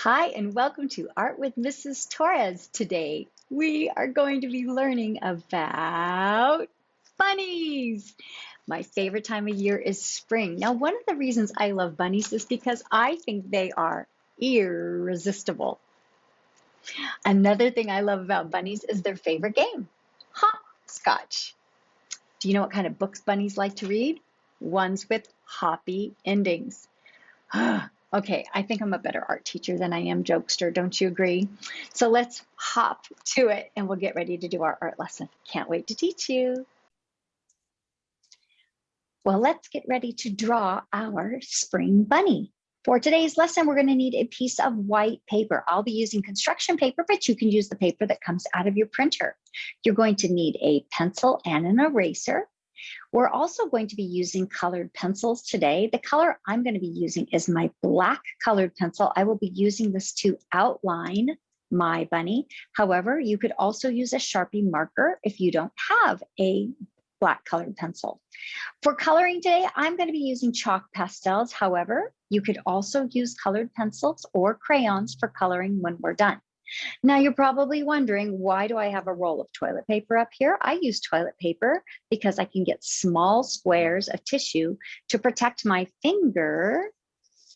Hi, and welcome to Art with Mrs. Torres. Today, we are going to be learning about bunnies. My favorite time of year is spring. Now, one of the reasons I love bunnies is because I think they are irresistible. Another thing I love about bunnies is their favorite game, hopscotch. Do you know what kind of books bunnies like to read? Ones with hoppy endings. Okay, I think I'm a better art teacher than I am jokester, don't you agree? So let's hop to it and we'll get ready to do our art lesson. Can't wait to teach you. Well, let's get ready to draw our spring bunny. For today's lesson, we're going to need a piece of white paper. I'll be using construction paper, but you can use the paper that comes out of your printer. You're going to need a pencil and an eraser. We're also going to be using colored pencils today. The color I'm going to be using is my black colored pencil. I will be using this to outline my bunny. However, you could also use a Sharpie marker if you don't have a black colored pencil. For coloring today, I'm going to be using chalk pastels. However, you could also use colored pencils or crayons for coloring when we're done. Now you're probably wondering, why do I have a roll of toilet paper up here? I use toilet paper because I can get small squares of tissue to protect my finger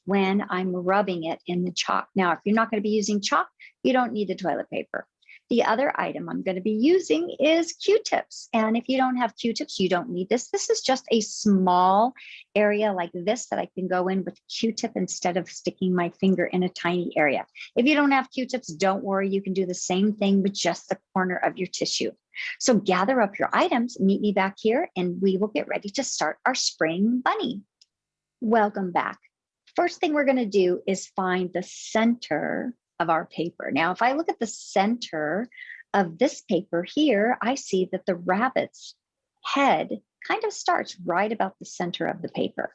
when I'm rubbing it in the chalk. Now, if you're not going to be using chalk, you don't need the toilet paper. The other item I'm going to be using is Q-tips. And if you don't have Q-tips, you don't need this. This is just a small area like this that I can go in with Q-tip instead of sticking my finger in a tiny area. If you don't have Q-tips, don't worry. You can do the same thing with just the corner of your tissue. So gather up your items, meet me back here, and we will get ready to start our spring bunny. Welcome back. First thing we're going to do is find the center of our paper. Now, if I look at the center of this paper here, I see that the rabbit's head kind of starts right about the center of the paper.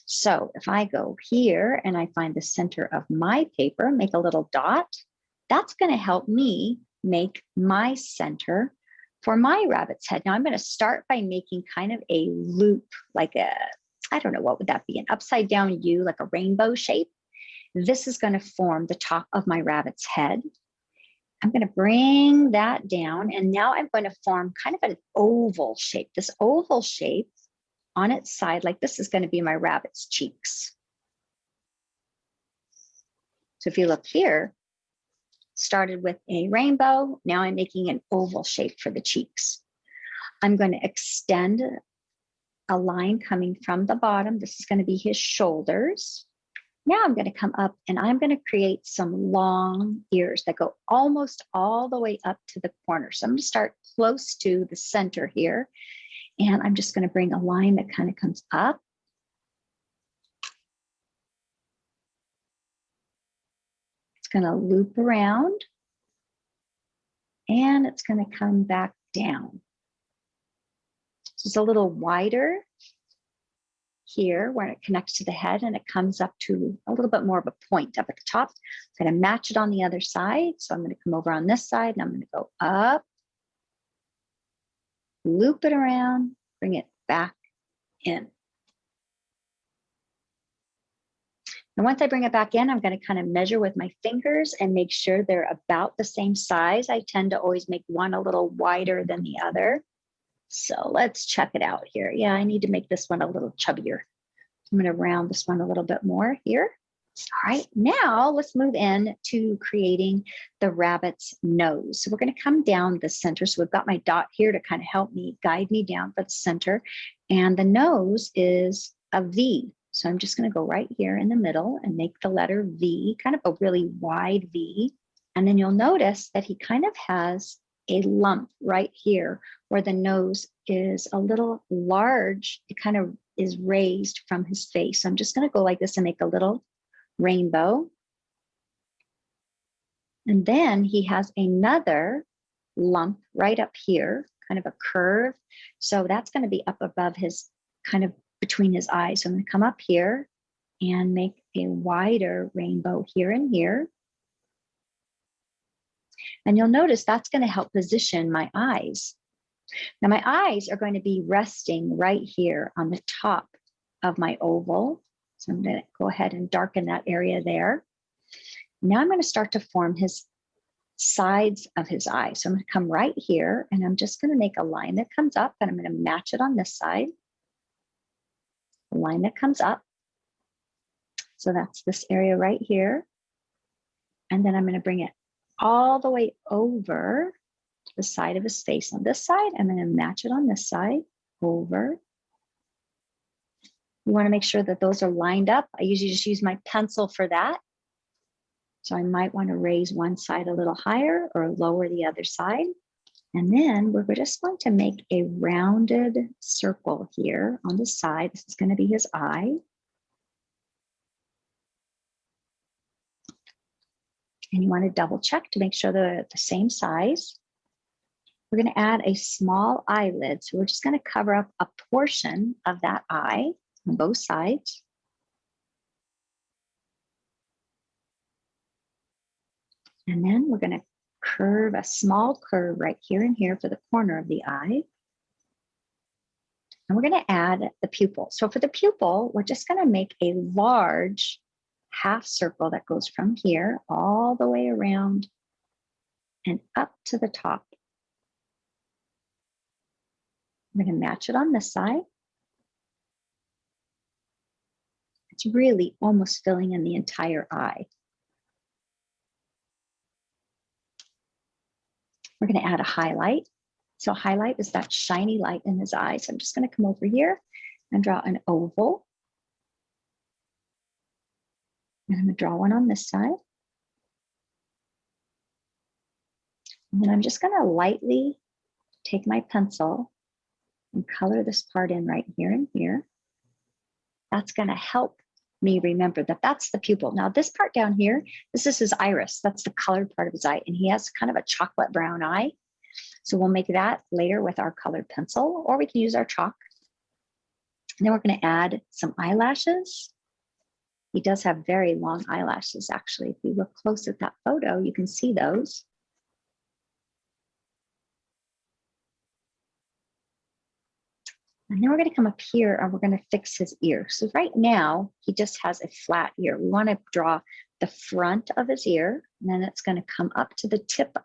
So if I go here and I find the center of my paper, make a little dot, that's going to help me make my center for my rabbit's head. Now I'm going to start by making kind of a loop, like I don't know, what would that be? An upside down U, like a rainbow shape. This is going to form the top of my rabbit's head. I'm going to bring that down, and now I'm going to form kind of an oval shape. This oval shape on its side, like this, is going to be my rabbit's cheeks. So if you look here, started with a rainbow. Now I'm making an oval shape for the cheeks. I'm going to extend a line coming from the bottom. This is going to be his shoulders. Now I'm going to come up and I'm going to create some long ears that go almost all the way up to the corner. So I'm going to start close to the center here. And I'm just going to bring a line that kind of comes up. It's going to loop around. And it's going to come back down. So it's a little wider here where it connects to the head, and it comes up to a little bit more of a point up at the top. I'm going to match it on the other side. So I'm going to come over on this side and I'm going to go up, loop it around, bring it back in. And once I bring it back in, I'm going to kind of measure with my fingers and make sure they're about the same size. I tend to always make one a little wider than the other. So let's check it out here. Yeah, I need to make this one a little chubbier. I'm going to round this one a little bit more here. All right, now let's move in to creating the rabbit's nose. So we're going to come down the center. So we've got my dot here to kind of help me guide me down for the center. And the nose is a V. So I'm just going to go right here in the middle and make the letter V, kind of a really wide V. And then you'll notice that he kind of has a lump right here where the nose is a little large. It kind of is raised from his face. So I'm just going to go like this and make a little rainbow. And then he has another lump right up here, kind of a curve. So that's going to be up above his, kind of between his eyes. So I'm going to come up here and make a wider rainbow here and here. And you'll notice that's going to help position my eyes. Now my eyes are going to be resting right here on the top of my oval. So I'm going to go ahead and darken that area there. Now I'm going to start to form his sides of his eye. So I'm going to come right here and I'm just going to make a line that comes up and I'm going to match it on this side. A line that comes up. So that's this area right here. And then I'm going to bring it all the way over to the side of his face. On this side, I'm going to match it on this side, over. You want to make sure that those are lined up. I usually just use my pencil for that. So I might want to raise one side a little higher or lower the other side. And then we're just going to make a rounded circle here on the side. This is going to be his eye. And you want to double check to make sure they're the same size. We're going to add a small eyelid. So we're just going to cover up a portion of that eye on both sides. And then we're going to curve a small curve right here and here for the corner of the eye. And we're going to add the pupil. So for the pupil, we're just going to make a large half circle that goes from here all the way around and up to the top. I'm going to match it on this side. It's really almost filling in the entire eye. We're going to add a highlight. So highlight is that shiny light in his eye. So I'm just going to come over here and draw an oval. And I'm going to draw one on this side. And then I'm just going to lightly take my pencil and color this part in right here and here. That's going to help me remember that that's the pupil. Now this part down here, this is his iris. That's the colored part of his eye. And he has kind of a chocolate brown eye. So we'll make that later with our colored pencil, or we can use our chalk. And then we're going to add some eyelashes. He does have very long eyelashes, actually. If you look close at that photo, you can see those. And then we're going to come up here and we're going to fix his ear. So right now, he just has a flat ear. We want to draw the front of his ear, and then it's going to come up to the tip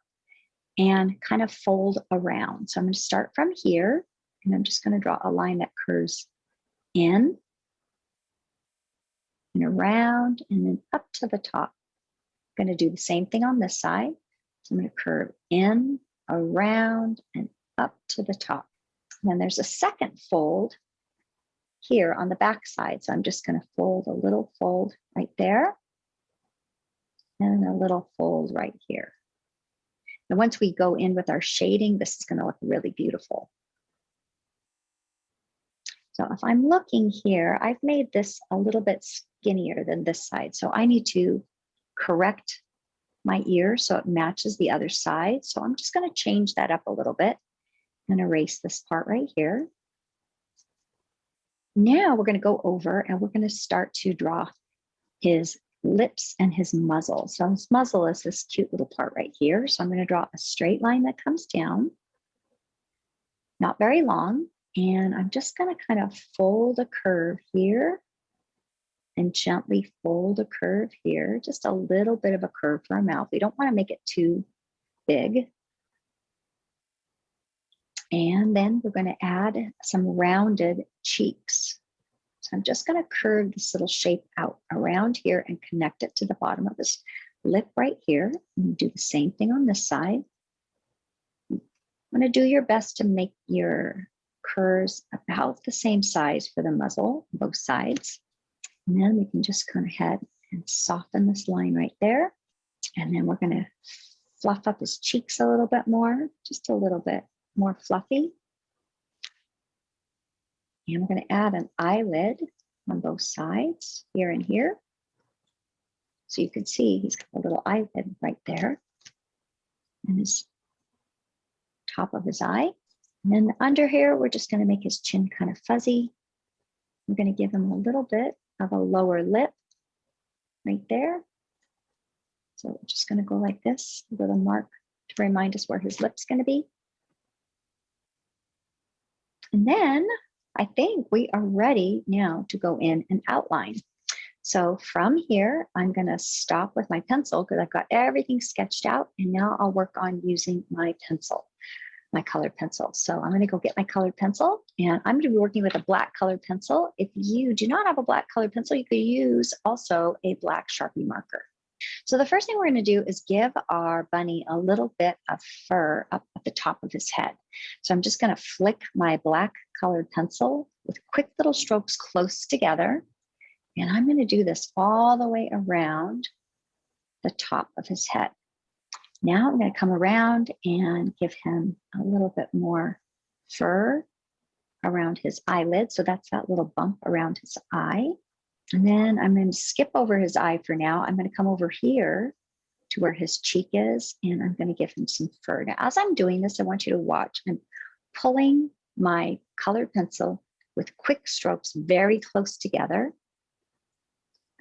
and kind of fold around. So I'm going to start from here, and I'm just going to draw a line that curves in and around and then up to the top. I'm going to do the same thing on this side. So I'm going to curve in, around, and up to the top. And then there's a second fold here on the back side. So I'm just going to fold a little fold right there and a little fold right here. And once we go in with our shading, this is going to look really beautiful. So if I'm looking here, I've made this a little bit skinnier than this side. So I need to correct my ear so it matches the other side. So I'm just going to change that up a little bit and erase this part right here. Now we're going to go over and we're going to start to draw his lips and his muzzle. So his muzzle is this cute little part right here. So I'm going to draw a straight line that comes down, not very long. And I'm just going to kind of fold a curve here and gently fold a curve here, just a little bit of a curve for our mouth. We don't want to make it too big. And then we're going to add some rounded cheeks. So I'm just going to curve this little shape out around here and connect it to the bottom of this lip right here. And do the same thing on this side. I'm going to do your best to make your curves about the same size for the muzzle, both sides. And then we can just kind of head and soften this line right there. And then we're going to fluff up his cheeks a little bit more, just a little bit more fluffy. And we're going to add an eyelid on both sides, here and here. So you can see he's got a little eyelid right there. And his top of his eye. And then under here, we're just going to make his chin kind of fuzzy. We're going to give him a little bit of a lower lip right there. So we're just going to go like this, a little mark to remind us where his lip's going to be. And then I think we are ready now to go in and outline. So from here, I'm going to stop with my pencil because I've got everything sketched out. And now I'll work on using my pencil, my colored pencil. So I'm going to go get my colored pencil, and I'm going to be working with a black colored pencil. If you do not have a black colored pencil, you could use also a black Sharpie marker. So the first thing we're going to do is give our bunny a little bit of fur up at the top of his head. So I'm just going to flick my black colored pencil with quick little strokes close together. And I'm going to do this all the way around the top of his head. Now I'm going to come around and give him a little bit more fur around his eyelid. So that's that little bump around his eye. And then I'm going to skip over his eye for now. I'm going to come over here to where his cheek is, and I'm going to give him some fur. Now, as I'm doing this, I want you to watch. I'm pulling my colored pencil with quick strokes very close together.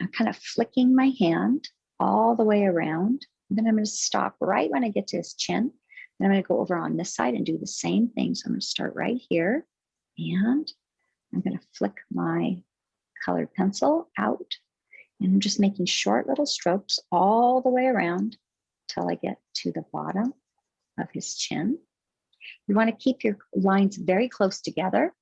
I'm kind of flicking my hand all the way around. And then I'm going to stop right when I get to his chin. Then I'm going to go over on this side and do the same thing. So I'm going to start right here, and I'm going to flick my colored pencil out. And I'm just making short little strokes all the way around till I get to the bottom of his chin. You want to keep your lines very close together.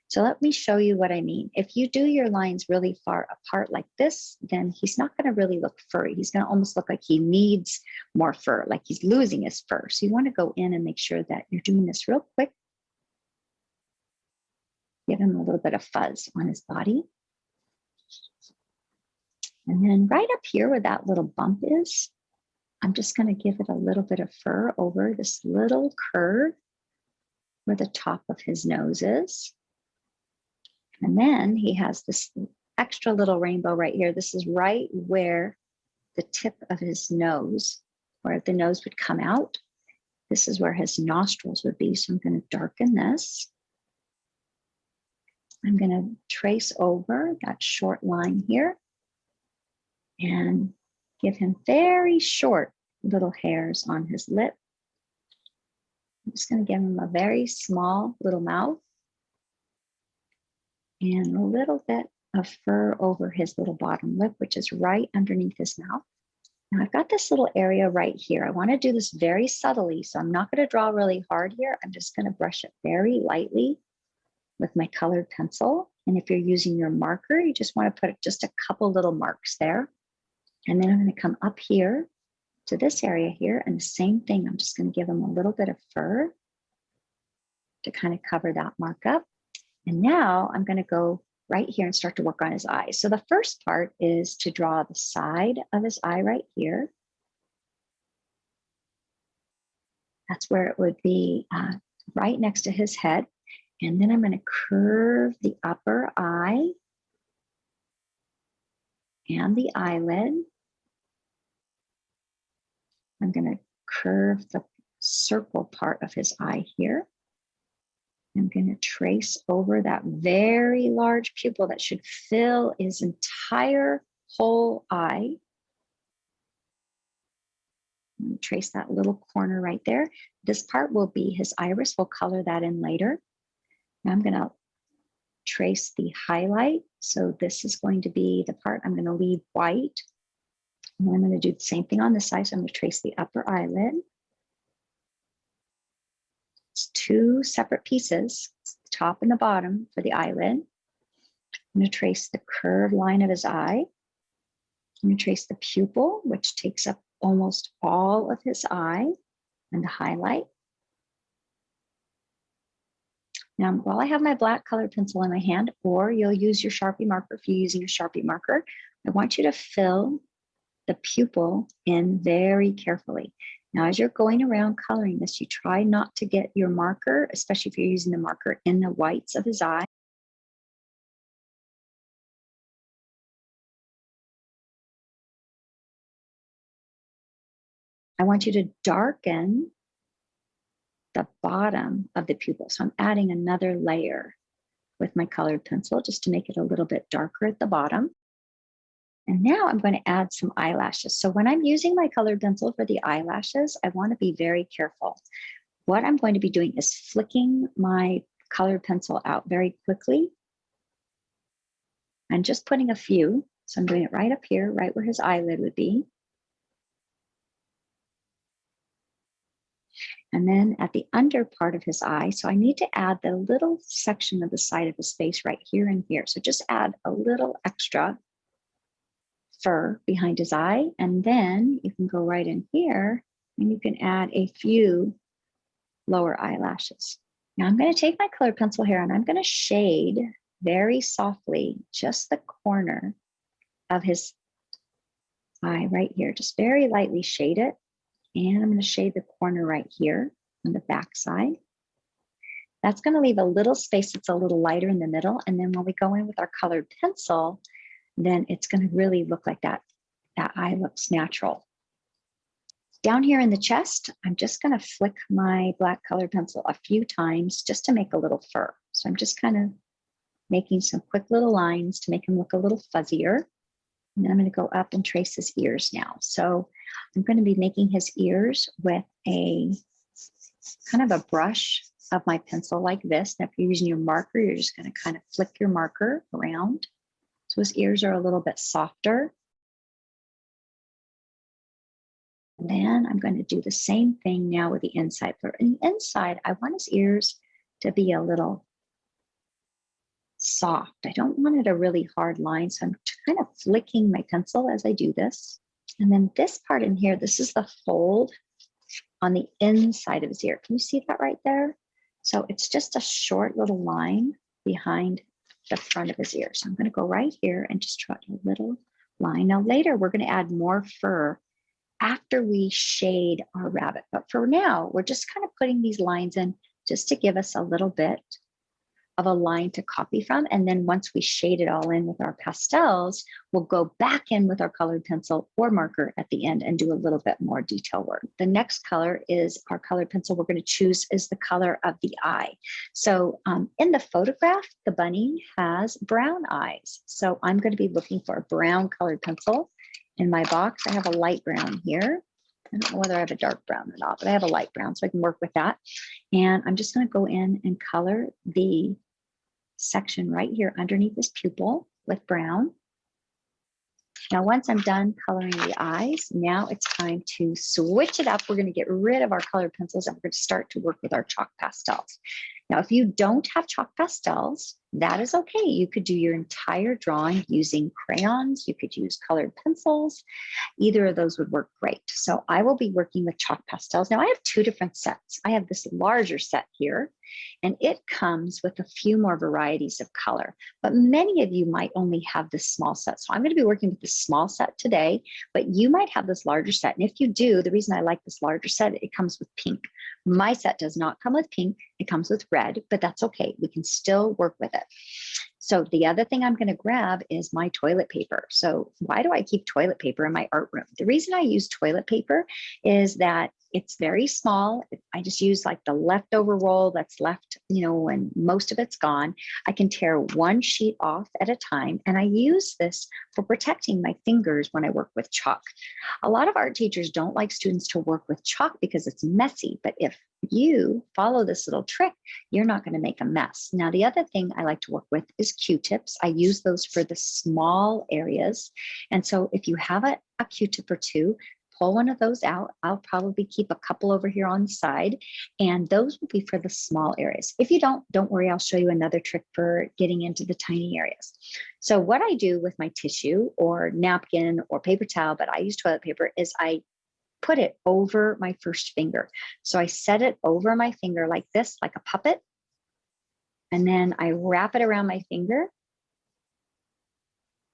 So let me show you what I mean. If you do your lines really far apart like this, then he's not going to really look furry. He's going to almost look like he needs more fur, like he's losing his fur. So you want to go in and make sure that you're doing this real quick. Give him a little bit of fuzz on his body. And then right up here where that little bump is, I'm just going to give it a little bit of fur over this little curve where the top of his nose is. And then he has this extra little rainbow right here. This is right where the tip of his nose, where the nose would come out. This is where his nostrils would be. So I'm going to darken this. I'm going to trace over that short line here and give him very short little hairs on his lip. I'm just going to give him a very small little mouth and a little bit of fur over his little bottom lip, which is right underneath his mouth. Now I've got this little area right here. I want to do this very subtly, so I'm not going to draw really hard here. I'm just going to brush it very lightly with my colored pencil. And if you're using your marker, you just want to put just a couple little marks there. And then I'm going to come up here to this area here, and the same thing. I'm just going to give him a little bit of fur to kind of cover that mark up. And now I'm going to go right here and start to work on his eyes. So the first part is to draw the side of his eye right here. That's where it would be right next to his head. And then I'm going to curve the upper eye and the eyelid. I'm going to curve the circle part of his eye here. I'm going to trace over that very large pupil that should fill his entire whole eye. Trace that little corner right there. This part will be his iris. We'll color that in later. Now I'm going to trace the highlight. So this is going to be the part I'm going to leave white. And then I'm going to do the same thing on this side. So I'm going to trace the upper eyelid. It's two separate pieces, the top and the bottom for the eyelid. I'm going to trace the curved line of his eye. I'm going to trace the pupil, which takes up almost all of his eye, and the highlight. Now, while I have my black colored pencil in my hand, or you'll use your Sharpie marker if you're using a Sharpie marker, I want you to fill the pupil in very carefully. Now, as you're going around coloring this, you try not to get your marker, especially if you're using the marker, in the whites of his eye. I want you to darken the bottom of the pupil. So I'm adding another layer with my colored pencil just to make it a little bit darker at the bottom. And now I'm going to add some eyelashes. So when I'm using my colored pencil for the eyelashes, I want to be very careful. What I'm going to be doing is flicking my colored pencil out very quickly and just putting a few So I'm doing it right up here, right where his eyelid would be. And then at the under part of his eye, so I need to add the little section of the side of his face right here and here. So just add a little extra fur behind his eye. And then you can go right in here and you can add a few lower eyelashes. Now I'm going to take my colored pencil here and I'm going to shade very softly just the corner of his eye right here. Just very lightly shade it. And I'm going to shade the corner right here on the back side. That's going to leave a little space that's a little lighter in the middle. And then when we go in with our colored pencil, then it's going to really look like that eye looks natural. Down here in the chest, I'm just going to flick my black colored pencil a few times just to make a little fur. So I'm just kind of making some quick little lines to make him look a little fuzzier. And then I'm going to go up and trace his ears now. So I'm going to be making his ears with a kind of a brush of my pencil like this. Now, if you're using your marker, you're just going to kind of flick your marker around. So his ears are a little bit softer. And then I'm going to do the same thing now with the inside. For the inside, I want his ears to be a little soft. I don't want it a really hard line. So I'm kind of flicking my pencil as I do this. And then this part in here, this is the fold on the inside of his ear. Can you see that right there? So it's just a short little line behind the front of his ear. So I'm going to go right here and just draw a little line. Now later, we're going to add more fur after we shade our rabbit. But for now, we're just kind of putting these lines in just to give us a little bit of a line to copy from. And then once we shade it all in with our pastels, we'll go back in with our colored pencil or marker at the end and do a little bit more detail work. The next color is our colored pencil we're going to choose is the color of the eye. So in the photograph, the bunny has brown eyes. So I'm going to be looking for a brown colored pencil. In my box, I have a light brown here. I don't know whether I have a dark brown or not, but I have a light brown, so I can work with that. And I'm just going to go in and color the section right here underneath this pupil with brown. Now, once I'm done coloring the eyes, now it's time to switch it up. We're going to get rid of our colored pencils and we're going to start to work with our chalk pastels. Now, if you don't have chalk pastels, that is okay. You could do your entire drawing using crayons. You could use colored pencils. Either of those would work great. So I will be working with chalk pastels. Now I have two different sets. I have this larger set here, and it comes with a few more varieties of color, but many of you might only have this small set. So I'm going to be working with this small set today, but you might have this larger set. And if you do, the reason I like this larger set, it comes with pink. My set does not come with pink. It comes with red, but that's okay. We can still work with it. So the other thing I'm going to grab is my toilet paper. So why do I keep toilet paper in my art room? The reason I use toilet paper is that it's very small. I just use like the leftover roll that's left, when most of it's gone. I can tear one sheet off at a time. And I use this for protecting my fingers when I work with chalk. A lot of art teachers don't like students to work with chalk because it's messy. But if you follow this little trick, you're not going to make a mess. Now, the other thing I like to work with is Q-tips. I use those for the small areas. And so if you have a Q-tip or two, pull one of those out. I'll probably keep a couple over here on the side, and those will be for the small areas. If you don't worry, I'll show you another trick for getting into the tiny areas. So what I do with my tissue or napkin or paper towel, but I use toilet paper, is I put it over my first finger. So I set it over my finger like this, like a puppet, and then I wrap it around my finger,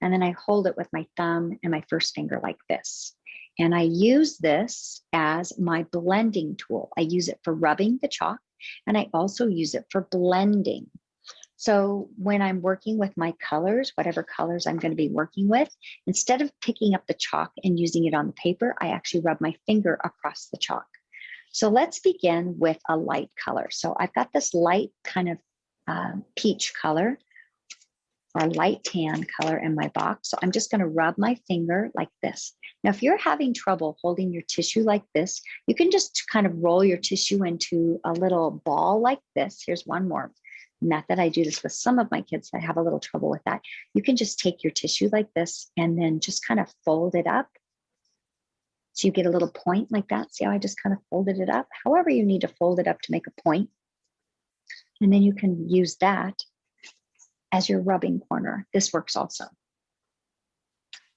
and then I hold it with my thumb and my first finger like this. And I use this as my blending tool. I use it for rubbing the chalk, and I also use it for blending. So when I'm working with my colors, whatever colors I'm going to be working with, instead of picking up the chalk and using it on the paper, I actually rub my finger across the chalk. So let's begin with a light color. So I've got this light kind of peach color, or light tan color in my box. So I'm just going to rub my finger like this. Now, if you're having trouble holding your tissue like this, you can just kind of roll your tissue into a little ball like this. Here's one more. method, I do this with some of my kids that have a little trouble with that. You can just take your tissue like this and then just kind of fold it up. So you get a little point like that. See how I just kind of folded it up? However you need to fold it up to make a point. And then you can use that as your rubbing corner. This works also.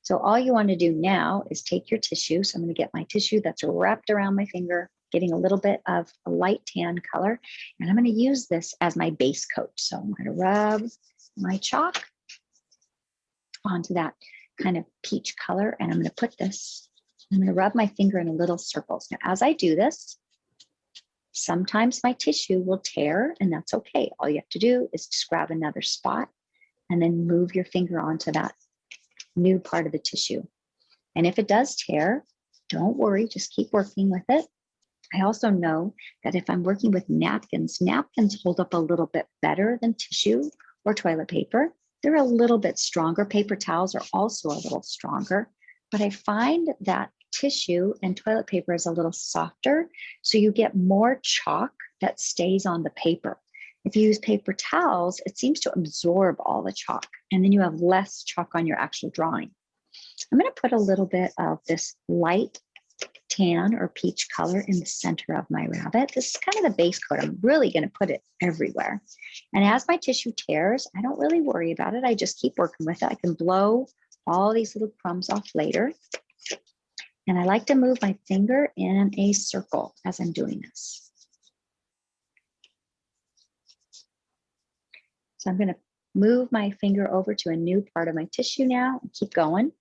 So all you want to do now is take your tissue. So I'm going to get my tissue that's wrapped around my finger, getting a little bit of a light tan color. And I'm going to use this as my base coat. So I'm going to rub my chalk onto that kind of peach color. And I'm going to put this, I'm going to rub my finger in little circles. Now, as I do this, sometimes my tissue will tear, and that's okay. All you have to do is just grab another spot and then move your finger onto that new part of the tissue. And if it does tear, don't worry, just keep working with it. I also know that if I'm working with napkins, napkins hold up a little bit better than tissue or toilet paper. They're a little bit stronger. Paper towels are also a little stronger, but I find that tissue and toilet paper is a little softer, so you get more chalk that stays on the paper. If you use paper towels, it seems to absorb all the chalk, and then you have less chalk on your actual drawing. I'm going to put a little bit of this light tan or peach color in the center of my rabbit. This is kind of the base coat. I'm really going to put it everywhere. And as my tissue tears, I don't really worry about it. I just keep working with it. I can blow all these little crumbs off later. And I like to move my finger in a circle as I'm doing this. So I'm going to move my finger over to a new part of my tissue now and keep going.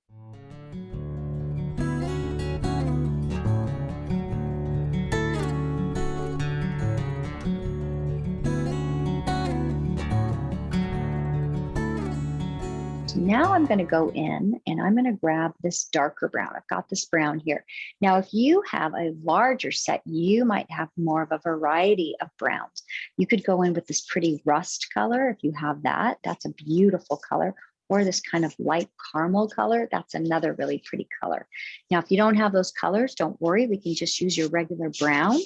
So now I'm going to go in and I'm going to grab this darker brown. I've got this brown here. Now, if you have a larger set, you might have more of a variety of browns. You could go in with this pretty rust color if you have that. That's a beautiful color. Or this kind of light caramel color. That's another really pretty color. Now, if you don't have those colors, don't worry. We can just use your regular brown,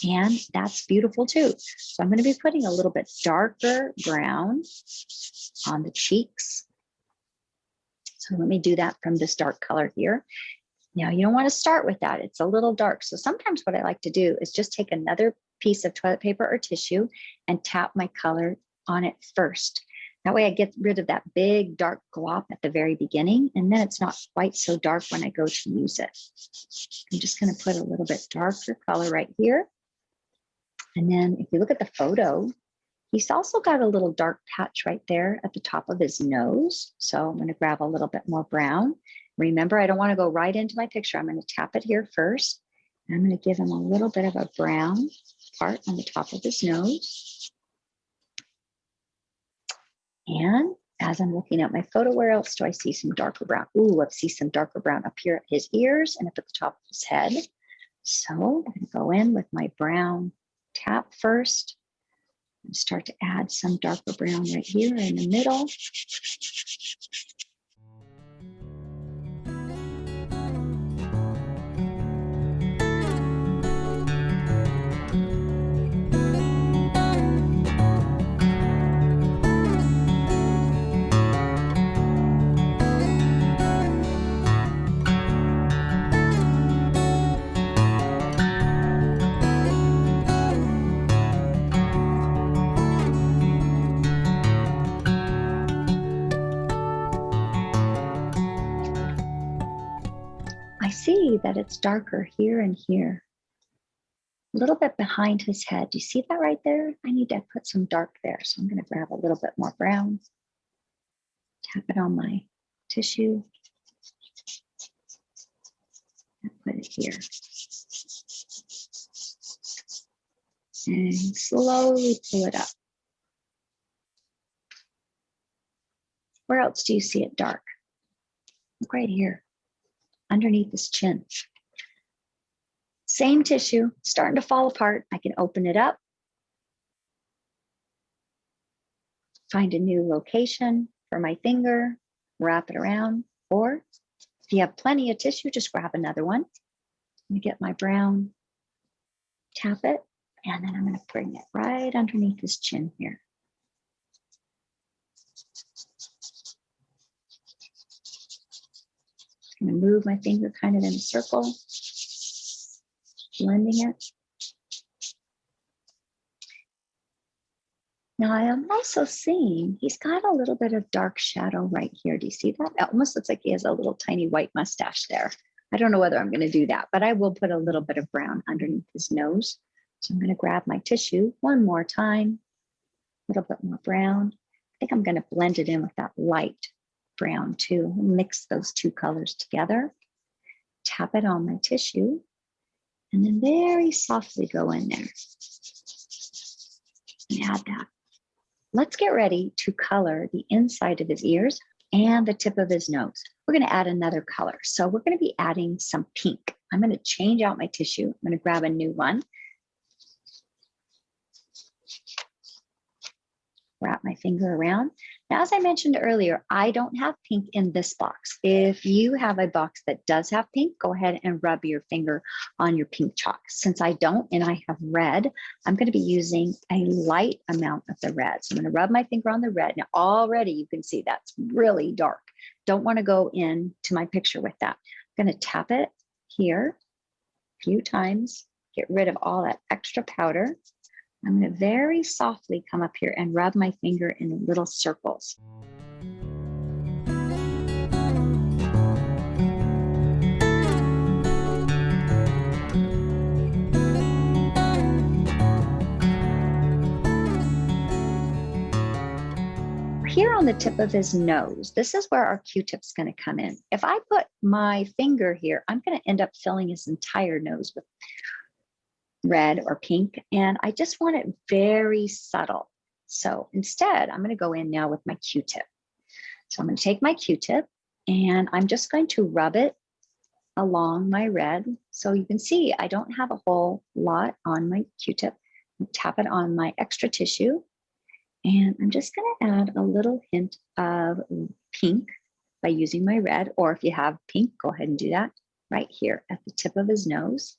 and that's beautiful too. So I'm going to be putting a little bit darker brown on the cheeks. So let me do that from this dark color here. Now, you don't want to start with that. It's a little dark. So sometimes what I like to do is just take another piece of toilet paper or tissue and tap my color on it first. That way I get rid of that big dark glop at the very beginning, and then it's not quite so dark when I go to use it. I'm just going to put a little bit darker color right here. And then if you look at the photo, he's also got a little dark patch right there at the top of his nose. So I'm going to grab a little bit more brown. Remember, I don't want to go right into my picture. I'm going to tap it here first. And I'm going to give him a little bit of a brown part on the top of his nose. And as I'm looking at my photo, where else do I see some darker brown? Ooh, I see some darker brown up here at his ears and up at the top of his head. So I'm going to go in with my brown tap first and start to add some darker brown right here in the middle. I see that it's darker here and here, a little bit behind his head. Do you see that right there? I need to put some dark there. So I'm going to grab a little bit more brown, tap it on my tissue, and put it here. And slowly pull it up. Where else do you see it dark? Look right here, underneath his chin. Same tissue, starting to fall apart. I can open it up, find a new location for my finger, wrap it around, or if you have plenty of tissue, just grab another one. Let me get my brown, tap it, and then I'm going to bring it right underneath his chin here. I'm going to move my finger kind of in a circle, blending it. Now I am also seeing he's got a little bit of dark shadow right here. Do you see that? It almost looks like he has a little tiny white mustache there. I don't know whether I'm going to do that, but I will put a little bit of brown underneath his nose. So I'm going to grab my tissue one more time, a little bit more brown. I think I'm going to blend it in with that light brown too. Mix those two colors together. Tap it on my tissue and then very softly go in there and add that. Let's get ready to color the inside of his ears and the tip of his nose. We're going to add another color. So we're going to be adding some pink. I'm going to change out my tissue. I'm going to grab a new one. Wrap my finger around. Now, as I mentioned earlier, I don't have pink in this box. If you have a box that does have pink, go ahead and rub your finger on your pink chalk. Since I don't and I have red, I'm going to be using a light amount of the red. So I'm going to rub my finger on the red. Now, already you can see that's really dark. Don't want to go into my picture with that. I'm going to tap it here a few times, get rid of all that extra powder. I'm going to very softly come up here and rub my finger in little circles. Here on the tip of his nose, this is where our Q-tip's going to come in. If I put my finger here, I'm going to end up filling his entire nose with red or pink, and I just want it very subtle. So instead, I'm going to go in now with my Q-tip. So I'm going to take my Q-tip and I'm just going to rub it along my red. So you can see I don't have a whole lot on my Q-tip. Tap it on my extra tissue, and I'm just going to add a little hint of pink by using my red, or if you have pink, go ahead and do that right here at the tip of his nose.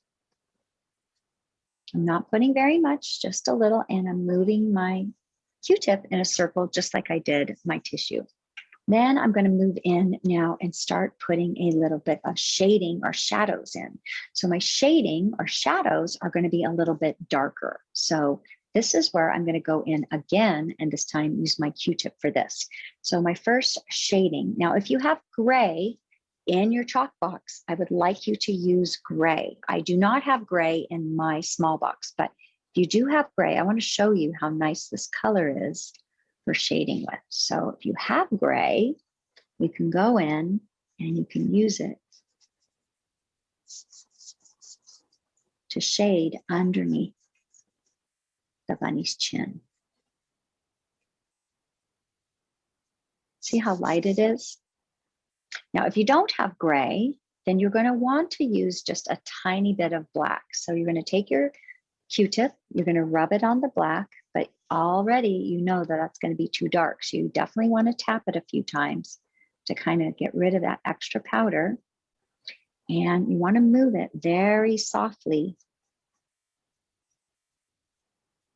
I'm not putting very much, just a little, and I'm moving my Q-tip in a circle just like I did my tissue. Then I'm going to move in now and start putting a little bit of shading or shadows in. So my shading or shadows are going to be a little bit darker. So this is where I'm going to go in again, and this time use my Q-tip for this. So my first shading. Now, if you have gray in your chalk box, I would like you to use gray. I do not have gray in my small box, but if you do have gray, I want to show you how nice this color is for shading with. So if you have gray, you can go in and you can use it to shade underneath the bunny's chin. See how light it is? Now, if you don't have gray, then you're going to want to use just a tiny bit of black. So you're going to take your Q-tip, you're going to rub it on the black, but already you know that that's going to be too dark. So you definitely want to tap it a few times to kind of get rid of that extra powder. And you want to move it very softly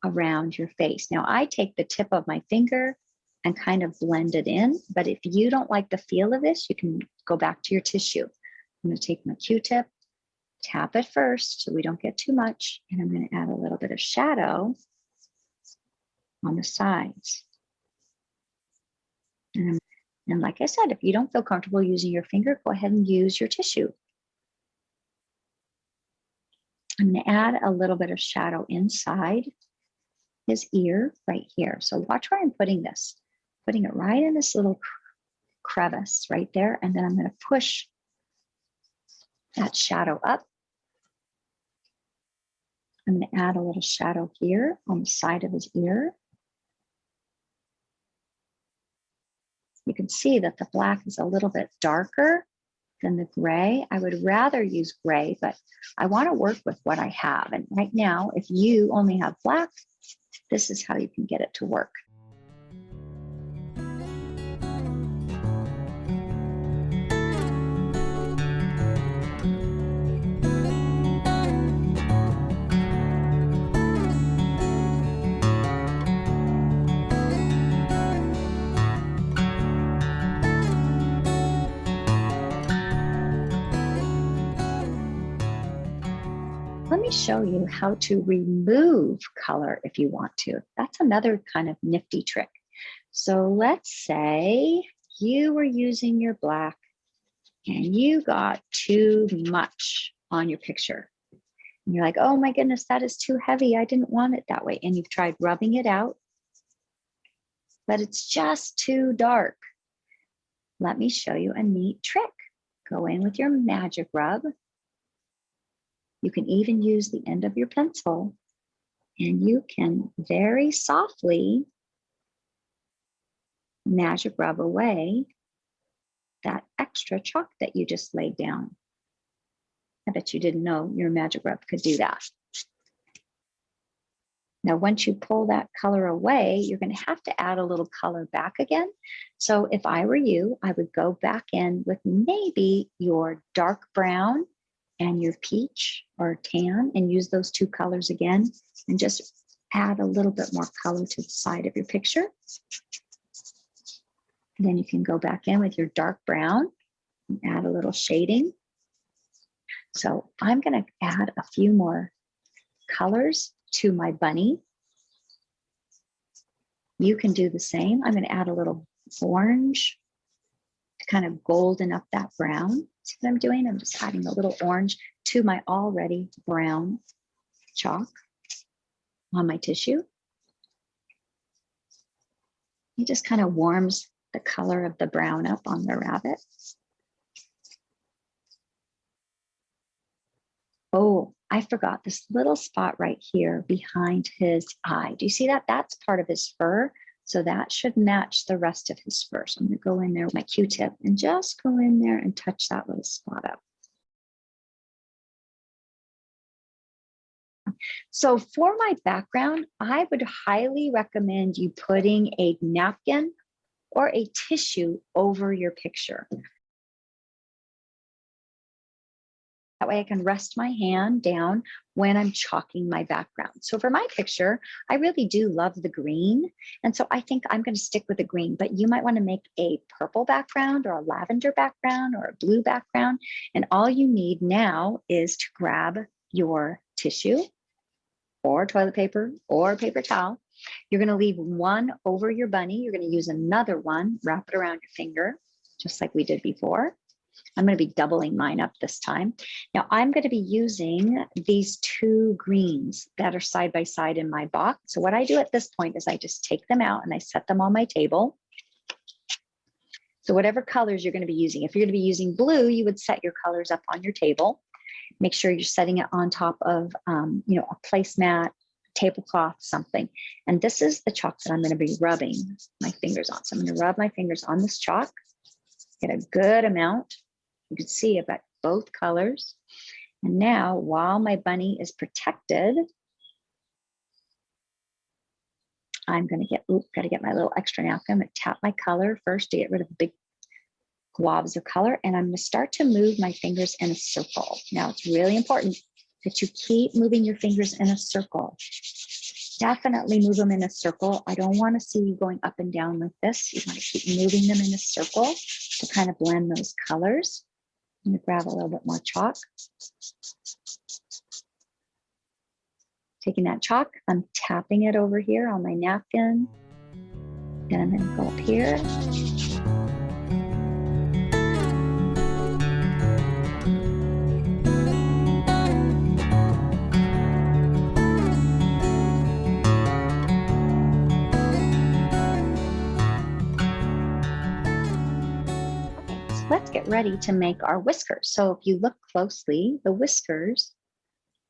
around your face. Now, I take the tip of my finger and kind of blend it in. But if you don't like the feel of this, you can go back to your tissue. I'm going to take my Q-tip, tap it first so we don't get too much, and I'm going to add a little bit of shadow on the sides. And like I said, if you don't feel comfortable using your finger, go ahead and use your tissue. I'm going to add a little bit of shadow inside his ear right here. So watch where I'm putting this. Putting it right in this little crevice right there. And then I'm going to push that shadow up. I'm going to add a little shadow here on the side of his ear. You can see that the black is a little bit darker than the gray. I would rather use gray, but I want to work with what I have. And right now, if you only have black, this is how you can get it to work. Let me show you how to remove color if you want to. That's another kind of nifty trick. So let's say you were using your black and you got too much on your picture. And you're like, oh my goodness, that is too heavy. I didn't want it that way. And you've tried rubbing it out, but it's just too dark. Let me show you a neat trick. Go in with your magic rub. You can even use the end of your pencil and you can very softly magic rub away that extra chalk that you just laid down. I bet you didn't know your magic rub could do that. Now, once you pull that color away, you're going to have to add a little color back again. So if I were you, I would go back in with maybe your dark brown and your peach or tan and use those two colors again and just add a little bit more color to the side of your picture. And then you can go back in with your dark brown and add a little shading. So I'm going to add a few more colors to my bunny. You can do the same. I'm going to add a little orange to kind of golden up that brown. See what I'm doing? I'm just adding a little orange to my already brown chalk on my tissue. It just kind of warms the color of the brown up on the rabbit. Oh, I forgot this little spot right here behind his eye. Do you see that? That's part of his fur. So that should match the rest of his fur. So I'm going to go in there with my Q-tip and just go in there and touch that little spot up. So for my background, I would highly recommend you putting a napkin or a tissue over your picture. That way I can rest my hand down when I'm chalking my background. So for my picture, I really do love the green. And so I think I'm going to stick with the green, but you might want to make a purple background or a lavender background or a blue background. And all you need now is to grab your tissue or toilet paper or paper towel. You're going to leave one over your bunny. You're going to use another one, wrap it around your finger, just like we did before. I'm going to be doubling mine up this time. Now I'm going to be using these two greens that are side by side in my box. So what I do at this point is I just take them out and I set them on my table. So whatever colors you're going to be using, if you're going to be using blue, you would set your colors up on your table. Make sure you're setting it on top of, a placemat, tablecloth, something. And this is the chalk that I'm going to be rubbing my fingers on. So I'm going to rub my fingers on this chalk, get a good amount. You can see about both colors. And now, while my bunny is protected, I'm going to got to get my little extra napkin. I'm going to tap my color first to get rid of the big globs of color. And I'm going to start to move my fingers in a circle. Now, it's really important that you keep moving your fingers in a circle. Definitely move them in a circle. I don't want to see you going up and down like this. You want to keep moving them in a circle to kind of blend those colors. I'm going to grab a little bit more chalk. Taking that chalk, I'm tapping it over here on my napkin. Then I'm going to go up here. Let's get ready to make our whiskers. So if you look closely, the whiskers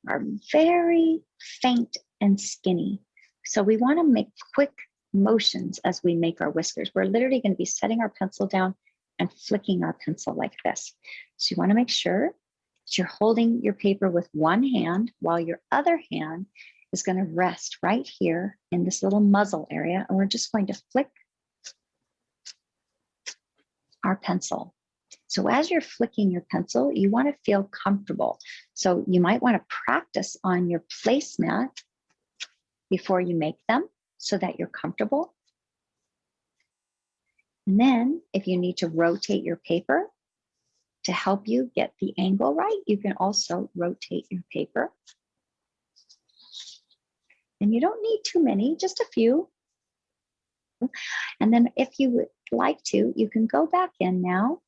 are very faint and skinny. So we want to make quick motions as we make our whiskers. We're literally going to be setting our pencil down and flicking our pencil like this. So you want to make sure that you're holding your paper with one hand while your other hand is going to rest right here in this little muzzle area. And we're just going to flick our pencil. So as you're flicking your pencil, you want to feel comfortable. So you might want to practice on your placemat before you make them so that you're comfortable. And then if you need to rotate your paper to help you get the angle right, you can also rotate your paper. And you don't need too many, just a few. And then if you would like to, you can go back in now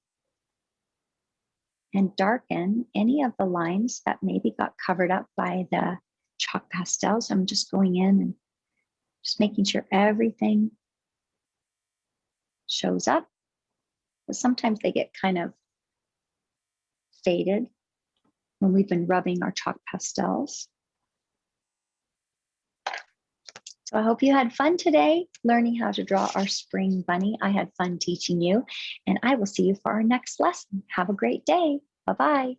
and darken any of the lines that maybe got covered up by the chalk pastels. I'm just going in and just making sure everything shows up. But sometimes they get kind of faded when we've been rubbing our chalk pastels. So I hope you had fun today learning how to draw our spring bunny. I had fun teaching you, and I will see you for our next lesson. Have a great day. Bye-bye.